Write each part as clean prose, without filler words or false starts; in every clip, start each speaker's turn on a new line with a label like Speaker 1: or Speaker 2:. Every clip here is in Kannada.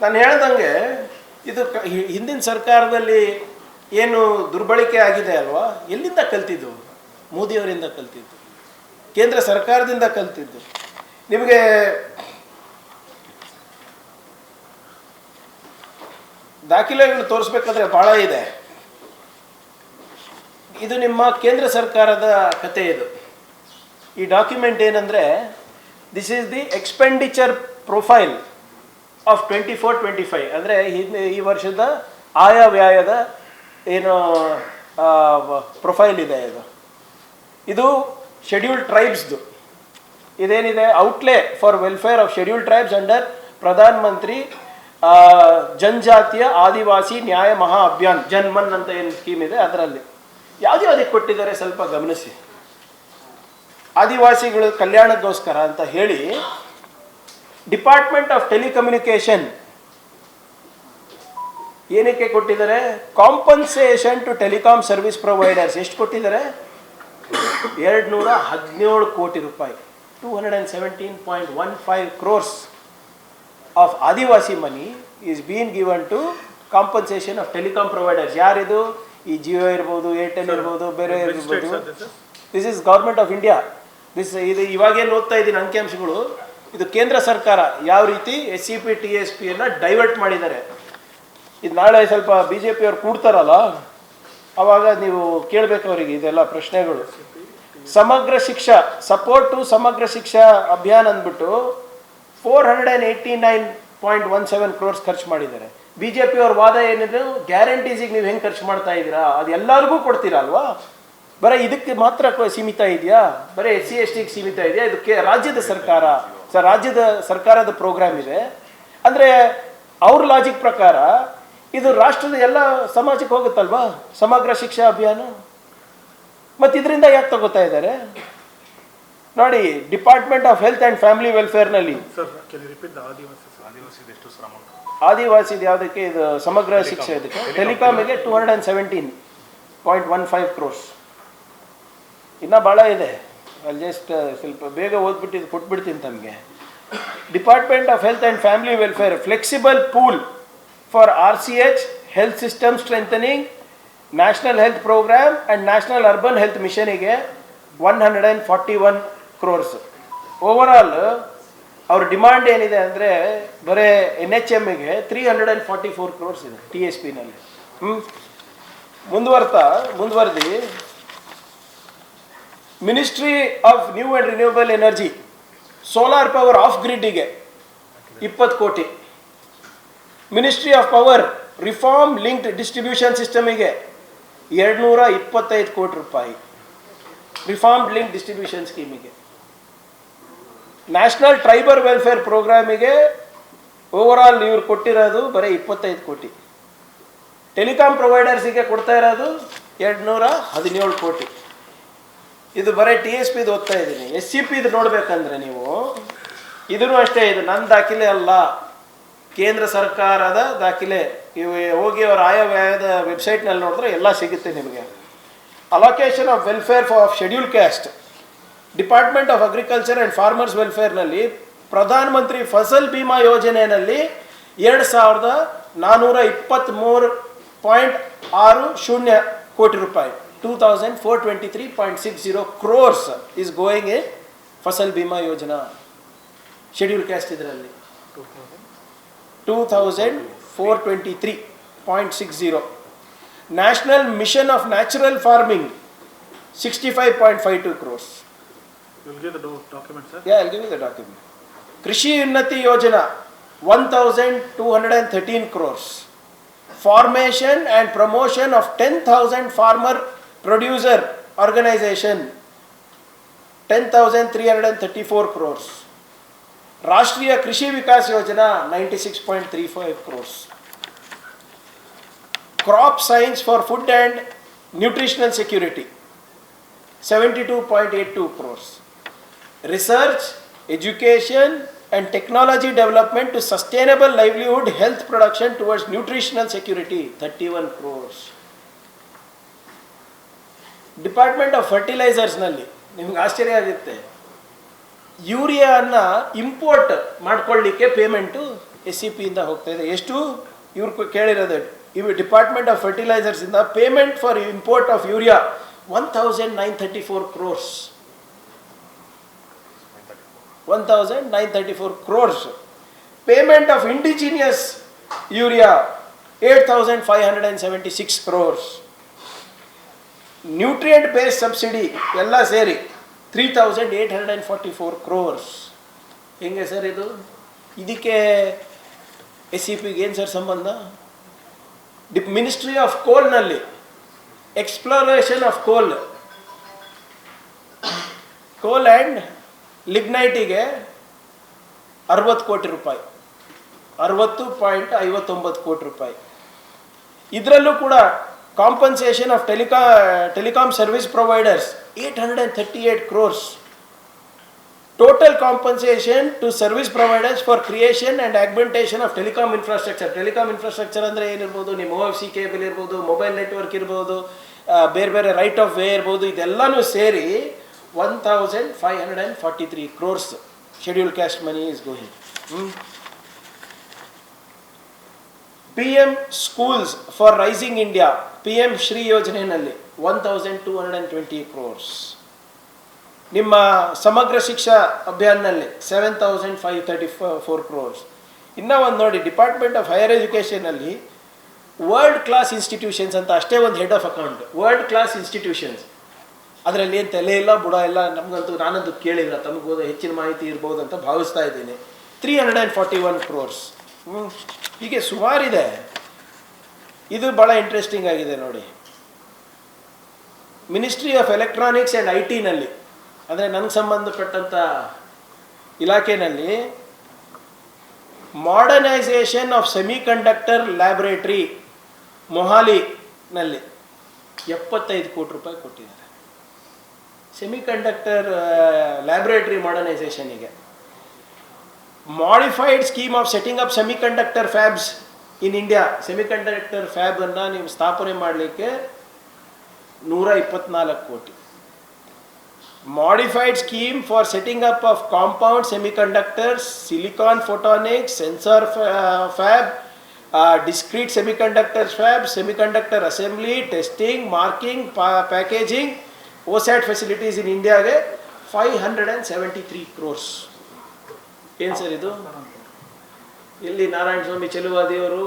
Speaker 1: ನಾನು ಹೇಳ್ದಂಗೆ ಇದು ಹಿಂದಿನ ಸರ್ಕಾರದಲ್ಲಿ ಏನು ದುರ್ಬಳಕೆ ಆಗಿದೆ ಅಲ್ವಾ, ಎಲ್ಲಿಂದ ಕಲ್ತಿದ್ದು? ಮೋದಿಯವರಿಂದ ಕಲ್ತಿದ್ದು, ಕೇಂದ್ರ ಸರ್ಕಾರದಿಂದ ಕಲ್ತಿದ್ದು. ನಿಮಗೆ ದಾಖಲೆಗಳು ತೋರಿಸ್ಬೇಕಾದ್ರೆ ಭಾಳ ಇದೆ. ಇದು ನಿಮ್ಮ ಕೇಂದ್ರ ಸರ್ಕಾರದ ಕತೆ. ಇದು ಈ ಡಾಕ್ಯುಮೆಂಟ್ ಏನಂದರೆ, this is the expenditure profile of 24-25, ಅಂದರೆ ಈ ವರ್ಷದ ಆಯವ್ಯಯದ ಏನು ಪ್ರೊಫೈಲ್ ಇದೆ. ಇದು ಶೆಡ್ಯೂಲ್ಡ್ ಟ್ರೈಬ್ಸ್ದು. ಇದೇನಿದೆ, outlay for welfare of scheduled tribes under Pradhan Mantri ಜನಜಾತಿಯ ಆದಿವಾಸಿ ನ್ಯಾಯ ಮಹಾ ಅಭಿಯಾನ್, ಜನ್ಮನ್ ಅಂತ ಏನು ಸ್ಕೀಮ್ ಇದೆ ಅದರಲ್ಲಿ ಯಾವುದಕ್ಕೆ ಕೊಟ್ಟಿದ್ದಾರೆ ಸ್ವಲ್ಪ ಗಮನಿಸಿ. ಆದಿವಾಸಿಗಳು ಕಲ್ಯಾಣಕ್ಕೋಸ್ಕರ ಅಂತ ಹೇಳಿ ಡಿಪಾರ್ಟ್ಮೆಂಟ್ ಆಫ್ ಟೆಲಿಕಮ್ಯುನಿಕೇಶನ್ ಏನಕ್ಕೆ ಕೊಟ್ಟಿದ್ದಾರೆ? Compensation to telecom service providers. ಎಷ್ಟು ಕೊಟ್ಟಿದ್ದಾರೆ? 217 ಕೋಟಿ ರೂಪಾಯಿ, 217.15 crores of Adivasi money is being given to compensation of telecom providers. ಯಾರಿದು? ಈ ಜಿಯೋ ಇರ್ಬೋದು, ಏರ್ಟೆಲ್ ಇರ್ಬೋದು, ಬೇರೆ ಇರ್ಬೋದು. This is government of India. ಇದು ಇವಾಗೇನು ಓದ್ತಾ ಇದ್ದೀನಿ ಅಂಕಿಅಂಶಗಳು. ಇದು ಕೇಂದ್ರ ಸರ್ಕಾರ ಯಾವ ರೀತಿ SCP TSP ಡೈವರ್ಟ್ ಮಾಡಿದ್ದಾರೆ. ಇದು ನಾಳೆ ಸ್ವಲ್ಪ BJP ಅವ್ರು ಕೂಡ್ತಾರಲ್ಲ, ಅವಾಗ ನೀವು ಕೇಳಬೇಕು ಅವರಿಗೆ ಇದೆಲ್ಲ ಪ್ರಶ್ನೆಗಳು. ಸಮಗ್ರ ಶಿಕ್ಷಾ, ಸಪೋರ್ಟ್ ಟು ಸಮಗ್ರ ಶಿಕ್ಷಾ ಅಭಿಯಾನ ಅಂದ್ಬಿಟ್ಟು 489.17 crores ಖರ್ಚು ಮಾಡಿದ್ದಾರೆ. BJP ಅವ್ರ ವಾದ ಏನಿದೆ, ಗ್ಯಾರಂಟೀಸಿಗೆ ನೀವು ಹೆಂಗೆ ಖರ್ಚು ಮಾಡ್ತಾ ಇದ್ದೀರಾ, ಅದು ಎಲ್ಲರಿಗೂ ಕೊಡ್ತೀರಾ ಅಲ್ವಾ, ಬರೀ ಇದಕ್ಕೆ ಮಾತ್ರ ಸೀಮಿತ ಇದೆಯಾ, ಬರೀ SC STಗೆ ಸೀಮಿತ ಇದೆಯಾ? ಇದಕ್ಕೆ ರಾಜ್ಯದ ಸರ್ಕಾರದ ಪ್ರೋಗ್ರಾಮ್ ಇದೆ ಅಂದರೆ ಅವ್ರ ಲಾಜಿಕ್ ಪ್ರಕಾರ ಇದು ರಾಷ್ಟ್ರದ ಎಲ್ಲ ಸಮಾಜಕ್ಕೆ ಹೋಗುತ್ತಲ್ವಾ ಸಮಗ್ರ ಶಿಕ್ಷಾ ಅಭಿಯಾನ. ಮತ್ತು ಇದರಿಂದ ಯಾಕೆ ತಗೋತಾ ಇದ್ದಾರೆ ನೋಡಿ. Department of health and family ವೆಲ್ಫೇರ್ನಲ್ಲಿ ಆದಿವಾಸಿದು ಯಾವುದಕ್ಕೆ ಇದು ಸಮಗ್ರ ಶಿಕ್ಷೆ, ಇದಕ್ಕೆ ಟೆಲಿಕಾಮಿಗೆ 217.15 crores. ಇನ್ನೂ ಭಾಳ ಇದೆ, ಅಲ್ಲಿ ಜಸ್ಟ್ ಸ್ವಲ್ಪ ಬೇಗ ಓದ್ಬಿಟ್ಟು ಕೊಟ್ಬಿಡ್ತೀನಿ ತಮಗೆ. Department of health and family welfare flexible pool for RCH, health system strengthening, national health programme and national urban health ಮಿಷನಿಗೆ 141 crores. ಓವರಾಲ್ ಅವ್ರ ಡಿಮಾಂಡ್ ಏನಿದೆ ಅಂದರೆ ಬರೀ NHMಗೆ 344 crores ಇದೆ TSPನಲ್ಲಿ. ಮುಂದುವರೆದಿ ministry of new and renewable energy solar power off ಗ್ರಿಡ್ಡಿಗೆ 20 ಕೋಟಿ. Ministry of power reform linked distribution ಸಿಸ್ಟಮಿಗೆ 225 ಕೋಟಿ ರೂಪಾಯಿ ರಿಫಾರ್ಮ್ ಲಿಂಕ್ ಡಿಸ್ಟ್ರಿಬ್ಯೂಷನ್ ಸ್ಕೀಮಿಗೆ. ನ್ಯಾಷನಲ್ ಟ್ರೈಬಲ್ ವೆಲ್ಫೇರ್ ಪ್ರೋಗ್ರಾಮಿಗೆ ಓವರಾಲ್ ಇವ್ರು ಕೊಟ್ಟಿರೋದು ಬರೀ 25 ಕೋಟಿ. ಟೆಲಿಕಾಂ ಪ್ರೊವೈಡರ್ಸಿಗೆ ಕೊಡ್ತಾ ಇರೋದು 217 ಕೋಟಿ. ಇದು ಬರೀ TSPದು ಓದ್ತಾ ಇದ್ದೀನಿ. SCPದು ನೋಡ್ಬೇಕಂದ್ರೆ ನೀವು ಇದನ್ನು ಅಷ್ಟೇ, ಇದು ನನ್ನ ದಾಖಲೆ ಅಲ್ಲ, ಕೇಂದ್ರ ಸರ್ಕಾರದ ದಾಖಲೆ. ಇವು ಹೋಗಿ ಅವರ ಆಯವ್ಯಯದ ವೆಬ್ಸೈಟ್ನಲ್ಲಿ ನೋಡಿದ್ರೆ ಎಲ್ಲ ಸಿಗುತ್ತೆ ನಿಮಗೆ. Allocation of welfare of schedule caste, department of agriculture and farmers ವೆಲ್ಫೇರ್ನಲ್ಲಿ ಪ್ರಧಾನ ಮಂತ್ರಿ ಫಸಲ್ ಬಿಮಾ ಯೋಜನೆಯಲ್ಲಿ 2423.60 ಕೋಟಿ ರೂಪಾಯಿ, 2423.60 crores is going in Fasal Bima Yojana schedule caste. ಇದರಲ್ಲಿ 2423.60. National mission of natural farming 65.52 crores.
Speaker 2: You'll give the document, sir?
Speaker 1: Yeah, I'll give you the document. Krishi Unnati Yojana 1,213 crores. Formation and promotion of 10,000 farmer producer organization 10,334 crores. Rashtriya Krishi Vikas Yojana 96.35 crores. Crop science for food and nutritional security 72.82 crores. Research, education and technology development to sustainable livelihood health production towards nutritional security 31 crores. Department of ಫರ್ಟಿಲೈಸರ್ಸ್ನಲ್ಲಿ ನಿಮ್ಗೆ ಆಶ್ಚರ್ಯ ಆಗುತ್ತೆ, ಯೂರಿಯಾನ ಇಂಪೋರ್ಟ್ ಮಾಡ್ಕೊಳ್ಳಿಕ್ಕೆ ಪೇಮೆಂಟು SCP ಇಂದ ಹೋಗ್ತಾ ಇದೆ. ಎಷ್ಟು ಇವ್ರು ಕೇಳಿರೋದು ಇವು ಡಿಪಾರ್ಟ್ಮೆಂಟ್ ಆಫ್ ಫರ್ಟಿಲೈಸರ್ಸ್ ಇಂದ payment for import of urea 1934 crores. 1934 crores. Payment of indigenous urea 8,576 crores. Nutrient based subsidy ಎಲ್ಲ ಸೇರಿ 3,844 crores. ಹೆಂಗೆ ಸರ್ ಇದು? ಇದಕ್ಕೆ SCPಗೆ ಏನು ಸರ್ ಸಂಬಂಧ? ಮಿನಿಸ್ಟ್ರಿ ಆಫ್ ಕೋಲ್ನಲ್ಲಿ ಎಕ್ಸ್ಪ್ಲೋರೇಷನ್ ಆಫ್ ಕೋಲ್ ಆ್ಯಂಡ್ ಲಿಗ್ನೈಟಿಗೆ 60 ಕೋಟಿ ರೂಪಾಯಿ, 60.59 ಕೋಟಿ ರೂಪಾಯಿ. ಇದರಲ್ಲೂ ಕೂಡ compensation of telecom service providers 838 crores. Total compensation to service providers for creation and augmentation of telecom infrastructure. Telecom infrastructure ಅಂದರೆ ಏನಿರ್ಬೋದು? ನಿಮ್ಮ OFC ಕೇಬಲ್ ಇರ್ಬೋದು, ಮೊಬೈಲ್ ನೆಟ್ವರ್ಕ್ ಇರ್ಬೋದು, ಬೇರೆ ಬೇರೆ ರೈಟ್ ಆಫ್ ವೇ ಇರ್ಬೋದು, ಇದೆಲ್ಲನೂ ಸೇರಿ 1,543 crores scheduled cash money is going. PM schools for rising India, PM Shri ಯೋಜನೆಯಲ್ಲಿ 1,220 crores. ನಿಮ್ಮ ಸಮಗ್ರ ಶಿಕ್ಷಾ ಅಭಿಯಾನ್ನಲ್ಲಿ 7,534 crores. ಇನ್ನೂ ಒಂದು ನೋಡಿ, ಡಿಪಾರ್ಟ್ಮೆಂಟ್ ಆಫ್ ಹೈಯರ್ ಎಜುಕೇಷನಲ್ಲಿ ವರ್ಲ್ಡ್ ಕ್ಲಾಸ್ ಇನ್ಸ್ಟಿಟ್ಯೂಷನ್ಸ್ ಅಂತ ಅಷ್ಟೇ ಒಂದು head of account. World class institutions ಅದರಲ್ಲಿ ಏನು ತಲೆ ಇಲ್ಲ ಬುಡ ಇಲ್ಲ, ನಮಗಂತೂ ನಾನಂತೂ ಕೇಳಿಲ್ಲ, ತಮಗೂ ಹೆಚ್ಚಿನ ಮಾಹಿತಿ ಇರ್ಬೋದು ಅಂತ ಭಾವಿಸ್ತಾ ಇದ್ದೀನಿ. 341 crores. ಹೀಗೆ ಸುಮಾರಿದೆ. ಇದು ಭಾಳ ಇಂಟ್ರೆಸ್ಟಿಂಗ್ ಆಗಿದೆ ನೋಡಿ. ಮಿನಿಸ್ಟ್ರಿ ಆಫ್ ಎಲೆಕ್ಟ್ರಾನಿಕ್ಸ್ ಆ್ಯಂಡ್ IT-ನಲ್ಲಿ, ಅಂದರೆ ನನಗೆ ಸಂಬಂಧಪಟ್ಟಂಥ ಇಲಾಖೆಯಲ್ಲಿ ಮಾಡರ್ನೈಸೇಷನ್ ಆಫ್ ಸೆಮಿಕಂಡಕ್ಟರ್ ಲ್ಯಾಬೊರೇಟರಿ ಮೊಹಾಲಿನಲ್ಲಿ 75 ಕೋಟಿ ರೂಪಾಯಿ ಕೊಟ್ಟಿದ್ದಾರೆ. ಸೆಮಿಕಂಡಕ್ಟರ್ ಲ್ಯಾಬೊರೇಟರಿ ಮಾಡರ್ನೈಸೇಷನಿಗೆ. Modified scheme of setting up semiconductor fabs in India. Semiconductor ಫ್ಯಾಬನ್ನು ನೀವು ಸ್ಥಾಪನೆ ಮಾಡಲಿಕ್ಕೆ 124 ಕೋಟಿ. Modified scheme for setting up of compound semiconductors, silicon photonics, sensor fab, discrete semiconductors fab, semiconductor assembly, testing, marking, packaging, OSAT facilities in India ಗೆ 573 crores. ಏನು ಸರ್ ಇದು? ಇಲ್ಲಿ ನಾರಾಯಣ ಸ್ವಾಮಿ ಚೆಲುವಾದಿಯವರು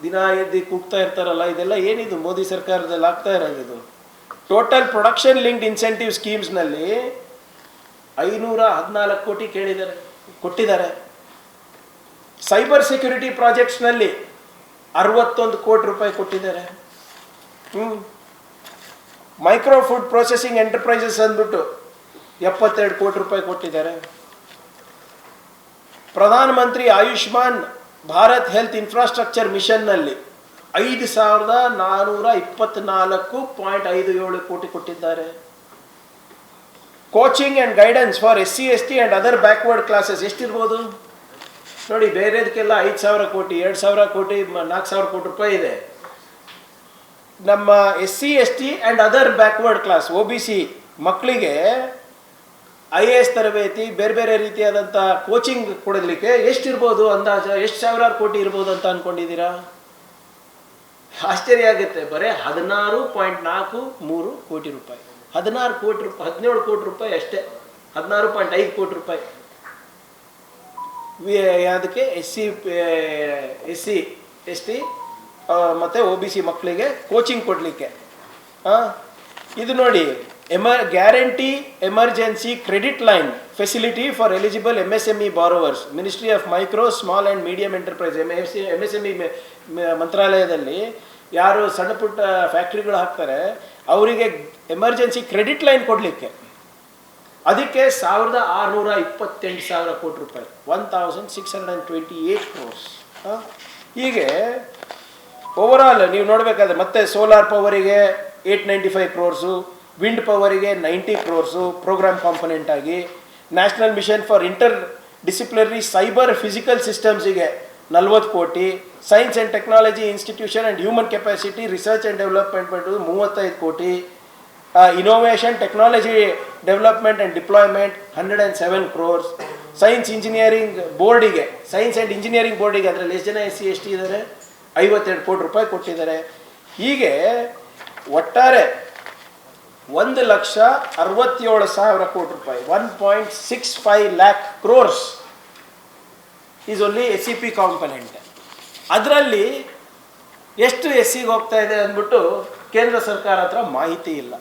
Speaker 1: ದಿನ ಎದ್ದು ಕೂಗ್ತಾ ಇರ್ತಾರಲ್ಲ, ಇದೆಲ್ಲ ಏನಿದು ಮೋದಿ ಸರ್ಕಾರದಲ್ಲಿ ಆಗ್ತಾ ಇರೋದು? ಇದು ಟೋಟಲ್ ಪ್ರೊಡಕ್ಷನ್ ಲಿಂಕ್ಡ್ ಇನ್ಸೆಂಟಿವ್ ಸ್ಕೀಮ್ಸ್ನಲ್ಲಿ 514 ಕೋಟಿ ಕೊಟ್ಟಿದ್ದಾರೆ. ಸೈಬರ್ ಸೆಕ್ಯೂರಿಟಿ ಪ್ರಾಜೆಕ್ಟ್ಸ್ನಲ್ಲಿ 61 ಕೋಟಿ ರೂಪಾಯಿ ಕೊಟ್ಟಿದ್ದಾರೆ. ಮೈಕ್ರೋ ಫುಡ್ ಪ್ರೊಸೆಸಿಂಗ್ ಎಂಟರ್ಪ್ರೈಸಸ್ ಅಂದ್ಬಿಟ್ಟು 72 ಕೋಟಿ ರೂಪಾಯಿ ಕೊಟ್ಟಿದ್ದಾರೆ. ಪ್ರಧಾನ ಮಂತ್ರಿ ಆಯುಷ್ಮಾನ್ ಭಾರತ್ ಹೆಲ್ತ್ ಇನ್ಫ್ರಾಸ್ಟ್ರಕ್ಚರ್ ಮಿಷನ್ನಲ್ಲಿ 5,424.57 ಕೋಟಿ ಕೊಟ್ಟಿದ್ದಾರೆ. Coaching and guidance for SC ST and other backward classes ಎಷ್ಟಿರ್ಬೋದು ನೋಡಿ. ಬೇರೆದಕ್ಕೆಲ್ಲ 5,000 ಕೋಟಿ, 2,000 ಕೋಟಿ, 4,000 ಕೋಟಿ ರೂಪಾಯಿ ಇದೆ. ನಮ್ಮ SC ST and other backward class OBC ಮಕ್ಕಳಿಗೆ IAS ತರಬೇತಿ, ಬೇರೆ ಬೇರೆ ರೀತಿಯಾದಂಥ ಕೋಚಿಂಗ್ ಕೊಡಲಿಕ್ಕೆ ಎಷ್ಟಿರ್ಬೋದು ಅಂದಾಜು? ಎಷ್ಟು ಸಾವಿರಾರು ಕೋಟಿ ಇರ್ಬೋದು ಅಂತ ಅಂದ್ಕೊಂಡಿದ್ದೀರಾ? ಆಶ್ಚರ್ಯ ಆಗುತ್ತೆ. ಬರೀ 16.43 ಕೋಟಿ ರೂಪಾಯಿ. 17 ಕೋಟಿ ರೂಪಾಯಿ ಅಷ್ಟೇ. 16.5 ಕೋಟಿ ರೂಪಾಯಿ ಅದಕ್ಕೆ SC ST ಮತ್ತು OBC ಮಕ್ಕಳಿಗೆ ಕೋಚಿಂಗ್ ಕೊಡಲಿಕ್ಕೆ. ಇದು ನೋಡಿ, guarantee emergency credit line facility for eligible MSME borrowers, ministry of micro small and medium enterprise MSME ಮಂತ್ರಾಲಯದಲ್ಲಿ ಯಾರು ಸಣ್ಣ ಪುಟ್ಟ ಫ್ಯಾಕ್ಟ್ರಿಗಳು ಹಾಕ್ತಾರೆ ಅವರಿಗೆ ಎಮರ್ಜೆನ್ಸಿ ಕ್ರೆಡಿಟ್ ಲೈನ್ ಕೊಡಲಿಕ್ಕೆ. ಅದಕ್ಕೆ 1,628,000 ಕೋಟಿ ರೂಪಾಯಿ, 1,628 crores. ಹೀಗೆ ಓವರಾಲ್ ನೀವು ನೋಡಬೇಕಾದ್ರೆ ಮತ್ತೆ ಸೋಲಾರ್ ಪವರಿಗೆ 895 crores, ವಿಂಡ್ ಪವರಿಗೆ 90 crores ಪ್ರೋಗ್ರಾಮ್ ಕಾಂಪೊನೆಂಟ್ ಆಗಿ, national mission for inter disciplinary cyber physical ಸಿಸ್ಟಮ್ಸಿಗೆ 40 ಕೋಟಿ, science and technology institution and human capacity research and development 35 ಕೋಟಿ, innovation technology development and deployment 107 crores, science engineering ಬೋರ್ಡಿಗೆ, ಸೈನ್ಸ್ ಆ್ಯಂಡ್ ಇಂಜಿನಿಯರಿಂಗ್ ಬೋರ್ಡಿಗೆ ಅದರಲ್ಲಿ ಎಷ್ಟು ಜನ SC ST ಇದ್ದಾರೆ? 52 ಕೋಟಿ ರೂಪಾಯಿ ಕೊಟ್ಟಿದ್ದಾರೆ. ಹೀಗೆ ಒಟ್ಟಾರೆ 1,67,000 ಕೋಟಿ ರೂಪಾಯಿ, 1.65 lakh crores is only SEP component. ಅದರಲ್ಲಿ ಎಷ್ಟು SCಗೆ ಹೋಗ್ತಾ ಇದೆ ಅಂದ್ಬಿಟ್ಟು ಕೇಂದ್ರ ಸರ್ಕಾರ ಹತ್ರ ಮಾಹಿತಿ ಇಲ್ಲ.